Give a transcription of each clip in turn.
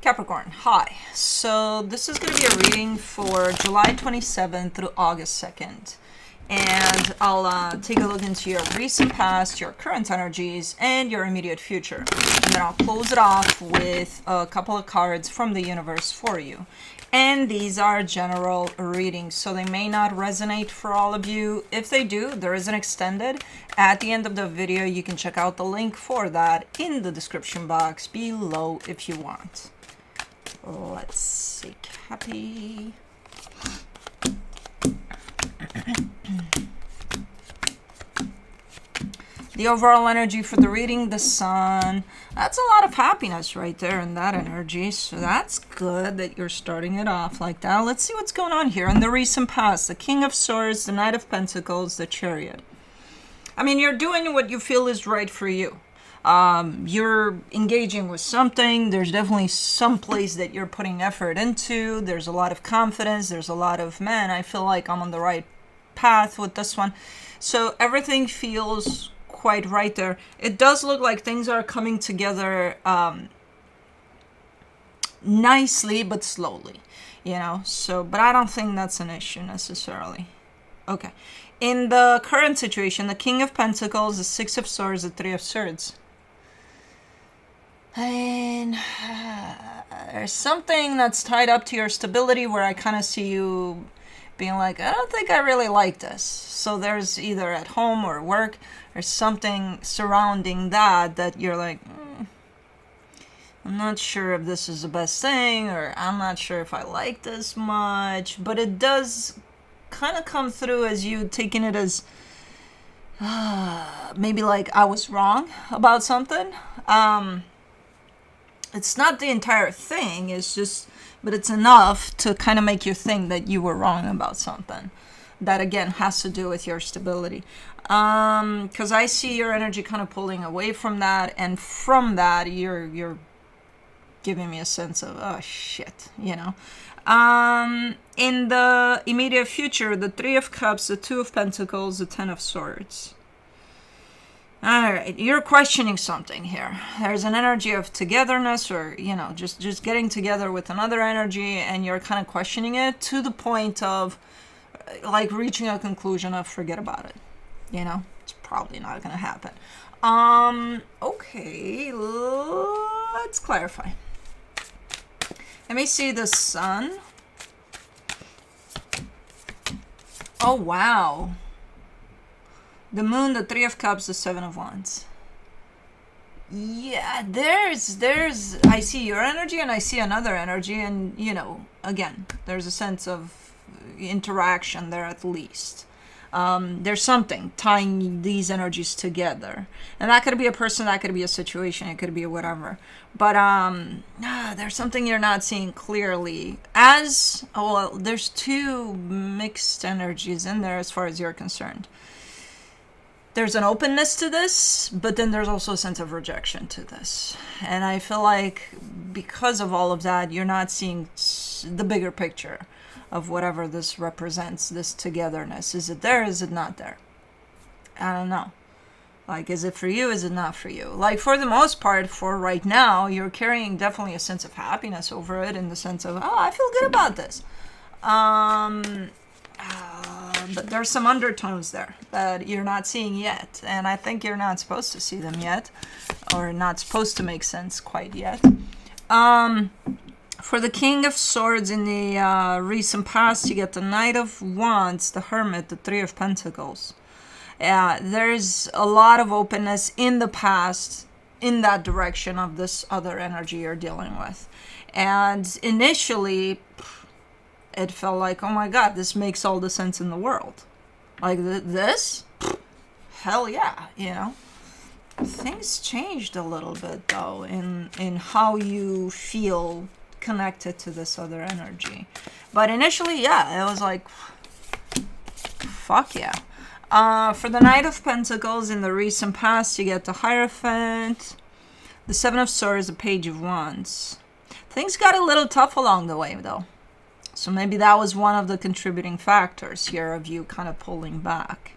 Capricorn, hi. So this is going to be a reading for July 27th through August 2nd. And I'll take a look into your recent past, your current energies, and your immediate future. And then I'll close it off with a couple of cards from the universe for you. And these are general readings, so they may not resonate for all of you. If they do, there is an extended. At the end of the video, you can check out the link for that in the description box below if you want. Let's see, Cappy. The overall energy for the reading, the sun. That's a lot of happiness right there in that energy. So that's good that you're starting it off like that. Let's see what's going on here in the recent past. The King of Swords, the Knight of Pentacles, the Chariot. I mean, you're doing what you feel is right for you. You're engaging with something. There's definitely some place that you're putting effort into. There's a lot of confidence. There's a lot of, man, I feel like I'm on the right path with this one. So everything feels quite right there. It does look like things are coming together nicely but slowly, you know. So, but I don't think that's an issue necessarily. Okay. In the current situation, the King of Pentacles, the Six of Swords, the Three of Swords. And there's something that's tied up to your stability where I kind of see you being like, I don't think I really like this. So there's either at home or work or something surrounding that you're like, I'm not sure if this is the best thing, or I'm not sure if I like this much. But it does kind of come through as you taking it as maybe like I was wrong about something. It's not the entire thing, it's just, but it's enough to kind of make you think that you were wrong about something. That again has to do with your stability. Because I see your energy kind of pulling away from that, and from that you're giving me a sense of, oh shit, you know. In the immediate future, the Three of Cups, the Two of Pentacles, the Ten of Swords. All right, you're questioning something here. There's an energy of togetherness, or, you know, just getting together with another energy, and you're kind of questioning it to the point of, like, reaching a conclusion of forget about it. You know, it's probably not going to happen. Okay, let's clarify. Let me see the sun. Oh, wow. The moon, the Three of Cups, the Seven of Wands. Yeah, there's, I see your energy and I see another energy, and, you know, again, there's a sense of interaction there at least. There's something tying these energies together. And that could be a person, that could be a situation, it could be whatever. But there's something you're not seeing clearly. There's two mixed energies in there as far as you're concerned. There's an openness to this, but then there's also a sense of rejection to this. And I feel like because of all of that, you're not seeing the bigger picture of whatever this represents, this togetherness. Is it there? Is it not there? I don't know. Like, is it for you? Is it not for you? Like, for the most part, for right now, you're carrying definitely a sense of happiness over it, in the sense of, oh, I feel good about this. But there's some undertones there that you're not seeing yet. And I think you're not supposed to see them yet, or not supposed to make sense quite yet. For the King of Swords in the recent past, you get the Knight of Wands, the Hermit, the Three of Pentacles. There's a lot of openness in the past in that direction of this other energy you're dealing with. And initially, it felt like, oh my God, this makes all the sense in the world. Like this? Hell yeah, you know. Things changed a little bit though in how you feel connected to this other energy. But initially, yeah, it was like, fuck yeah. For the Knight of Pentacles in the recent past, you get the Hierophant, the Seven of Swords, the Page of Wands. Things got a little tough along the way though. So maybe that was one of the contributing factors here of you kind of pulling back.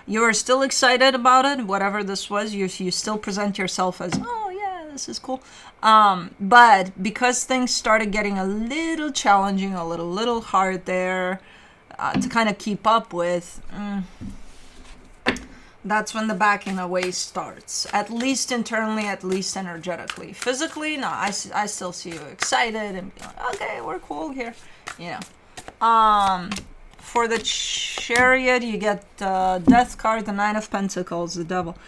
You are still excited about it, whatever this was. You still present yourself as, oh yeah, this is cool. But because things started getting a little challenging, a little hard there to kind of keep up with, that's when the backing away starts. At least internally, at least energetically. Physically, no, I still see you excited and be like, okay, we're cool here, you know. For the Chariot, you get the Death card, the Nine of Pentacles, the Devil.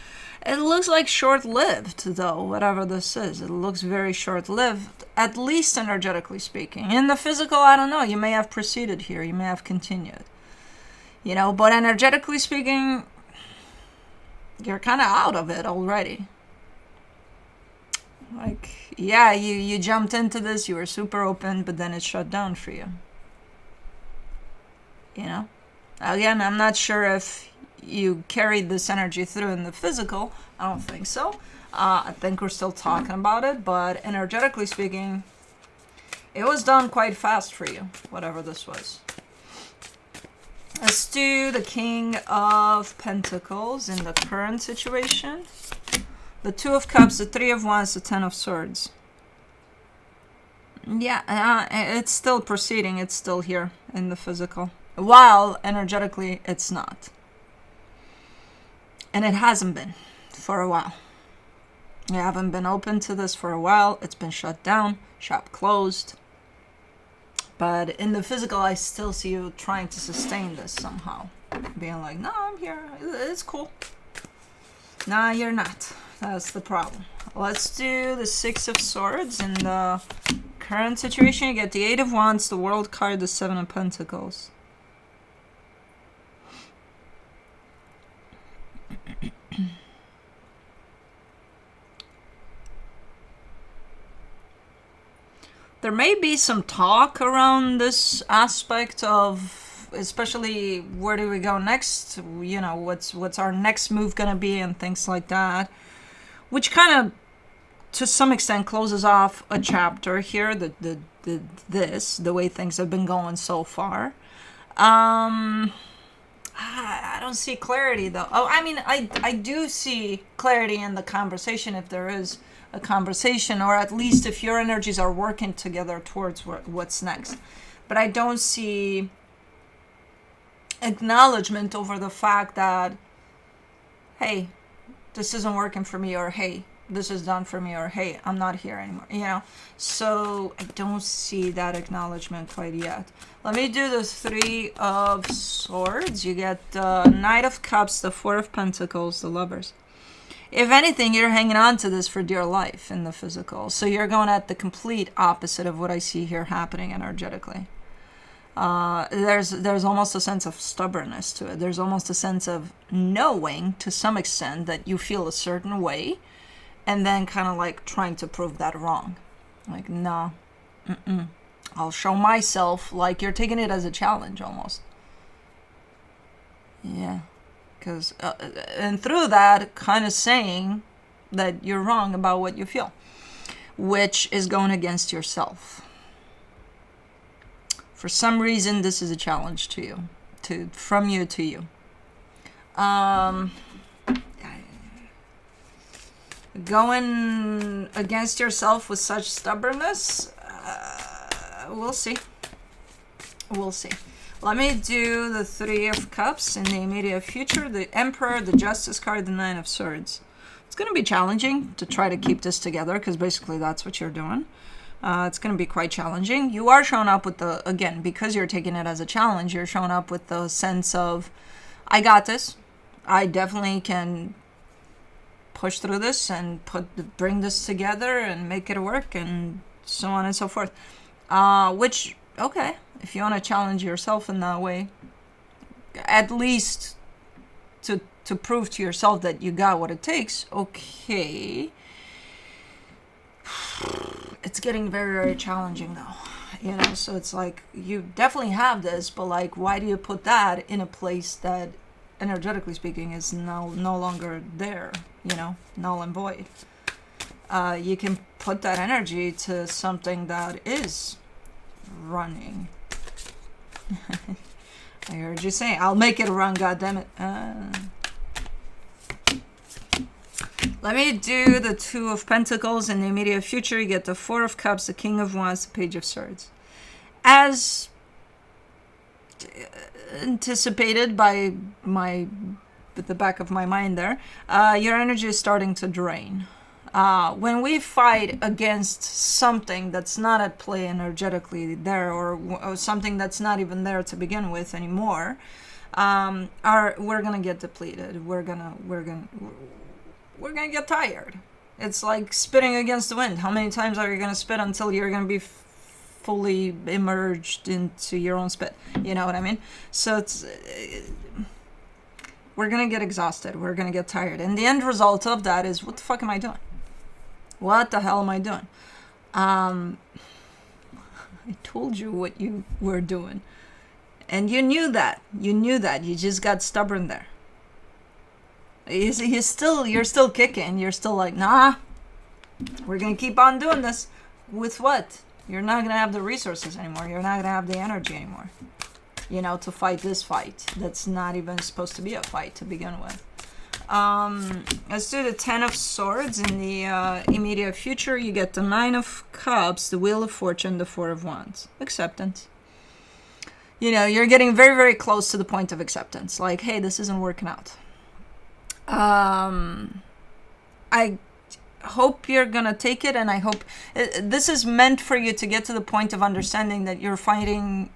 It looks like short-lived, though, whatever this is. It looks very short-lived, at least energetically speaking. In the physical, I don't know. You may have proceeded here. You may have continued. You know, but energetically speaking, you're kind of out of it already. Like, yeah, you jumped into this, you were super open, but then it shut down for you. You know? Again, I'm not sure if you carried this energy through in the physical. I don't think so. I think we're still talking about it, but energetically speaking, it was done quite fast for you, whatever this was. Let's do the King of Pentacles in the current situation. The Two of Cups, the Three of Wands, the Ten of Swords. Yeah, it's still proceeding. It's still here in the physical. While energetically, it's not. And it hasn't been for a while. You haven't been open to this for a while. It's been shut down, shop closed. But in the physical, I still see you trying to sustain this somehow. Being like, no, I'm here. It's cool. Nah, you're not. That's the problem. Let's do the Six of Swords. In the current situation, you get the Eight of Wands, the World card, the Seven of Pentacles. There may be some talk around this aspect of, especially where do we go next? You know, what's our next move gonna be and things like that, which kind of, to some extent, closes off a chapter here. The way things have been going so far. I don't see clarity though. Oh, I mean, I do see clarity in the conversation if there is a conversation, or at least if your energies are working together towards what's next. But I don't see acknowledgement over the fact that, hey, this isn't working for me, or hey, this is done for me, or hey, I'm not here anymore, you know. So I don't see that acknowledgement quite yet. Let me do the Three of Swords. You get the Knight of Cups, the Four of Pentacles, the Lovers. If anything, you're hanging on to this for dear life in the physical. So you're going at the complete opposite of what I see here happening energetically. There's almost a sense of stubbornness to it. There's almost a sense of knowing to some extent that you feel a certain way, and then kind of like trying to prove that wrong. Like, no, I'll show myself. Like you're taking it as a challenge almost. Yeah. Because, and through that, kind of saying that you're wrong about what you feel, which is going against yourself. For some reason, this is a challenge to you, from you to you. Going against yourself with such stubbornness, we'll see. We'll see. Let me do the Three of Cups in the immediate future, the Emperor, the Justice card, the Nine of Swords. It's going to be challenging to try to keep this together, because basically that's what you're doing. It's going to be quite challenging. You are showing up with the, again, because you're taking it as a challenge, you're showing up with the sense of, I got this. I definitely can push through this and bring this together and make it work, and so on and so forth. Which, okay, if you want to challenge yourself in that way, at least to prove to yourself that you got what it takes, okay. It's getting very, very challenging though, you know, so it's like, you definitely have this, but like, why do you put that in a place that, energetically speaking, is no longer there, you know, null and void? You can put that energy to something that is running. I heard you saying, I'll make it run, goddammit. Let me do the Two of Pentacles. In the immediate future, you get the Four of Cups, the King of Wands, the Page of Swords. As anticipated by the back of my mind there, your energy is starting to drain. When we fight against something that's not at play energetically there, or something that's not even there to begin with anymore, we're gonna get depleted. We're gonna get tired. It's like spitting against the wind. How many times are you gonna spit until you're gonna be fully immersed into your own spit? You know what I mean? So we're gonna get exhausted. We're gonna get tired, and the end result of that is, what the fuck am I doing? What the hell am I doing? I told you what you were doing. And you knew that. You just got stubborn there. You're still kicking. You're still like, nah, we're going to keep on doing this. With what? You're not going to have the resources anymore. You're not going to have the energy anymore, to fight this fight that's not even supposed to be a fight to begin with. Let's do the Ten of Swords. In the immediate future, you get the Nine of Cups, the Wheel of Fortune, the Four of Wands. Acceptance. You're getting very, very close to the point of acceptance. Like, hey, this isn't working out. I hope you're gonna take it, and I hope this is meant for you to get to the point of understanding that you're fighting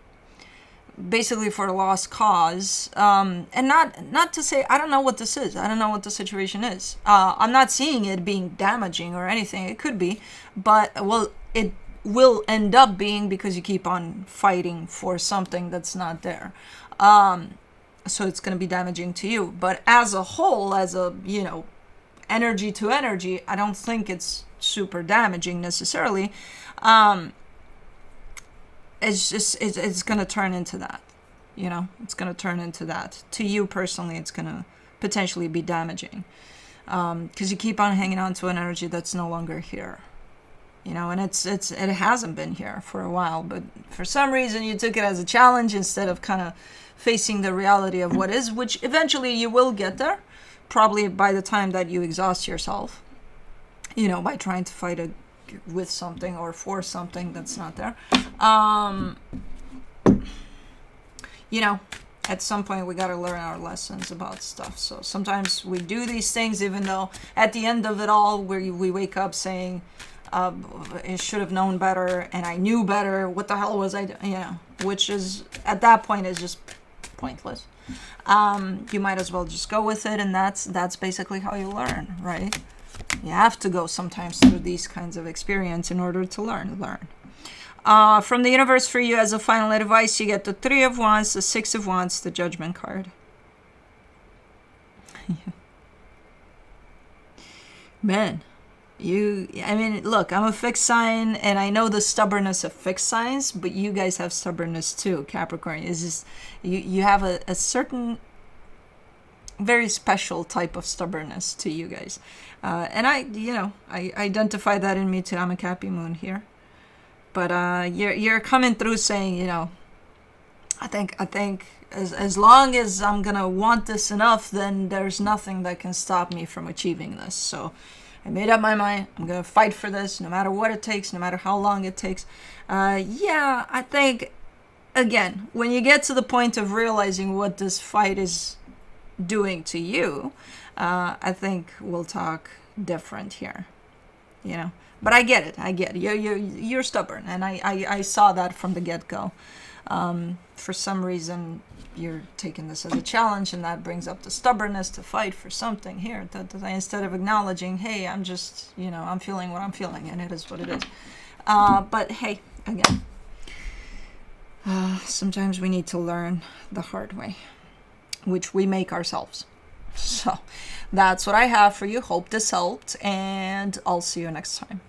basically for a lost cause, and not to say I don't know what this is. I don't know what the situation is. I'm not seeing it being damaging or anything. It could be, but it will end up being, because you keep on fighting for something that's not there. So it's going to be damaging to you. But as a whole, as a energy to energy, I don't think it's super damaging necessarily. It's going to turn into that. It's going to turn into that. To you personally, it's going to potentially be damaging, because you keep on hanging on to an energy that's no longer here. And it hasn't been here for a while, but for some reason you took it as a challenge instead of kind of facing the reality of what is, which eventually you will get there, probably by the time that you exhaust yourself, by trying to fight with something or for something that's not there. At some point we got to learn our lessons about stuff. So sometimes we do these things, even though at the end of it all, we wake up saying, I should have known better, and I knew better. What the hell was I doing? Which is, at that point, is just pointless. You might as well just go with it, and that's basically how you learn, right? You have to go sometimes through these kinds of experience in order to learn. From the universe for you, as a final advice, you get the Three of Wands, the Six of Wands, the Judgment card. Man. Look, I'm a fixed sign, and I know the stubbornness of fixed signs, but you guys have stubbornness too, Capricorn. It's just, you have a certain very special type of stubbornness to you guys. And I identify that in me too. I'm a Cappy Moon here. But you're coming through saying, I think as long as I'm going to want this enough, then there's nothing that can stop me from achieving this. So I made up my mind. I'm going to fight for this no matter what it takes, no matter how long it takes. I think, again, when you get to the point of realizing what this fight is doing to you, I think we'll talk different here, But I get it. You're stubborn, and I saw that from the get-go. For some reason, you're taking this as a challenge, and that brings up the stubbornness to fight for something here. That instead of acknowledging, hey, I'm just, I'm feeling what I'm feeling, and it is what it is. But hey, again, sometimes we need to learn the hard way, which we make ourselves. So that's what I have for you. Hope this helped, and I'll see you next time.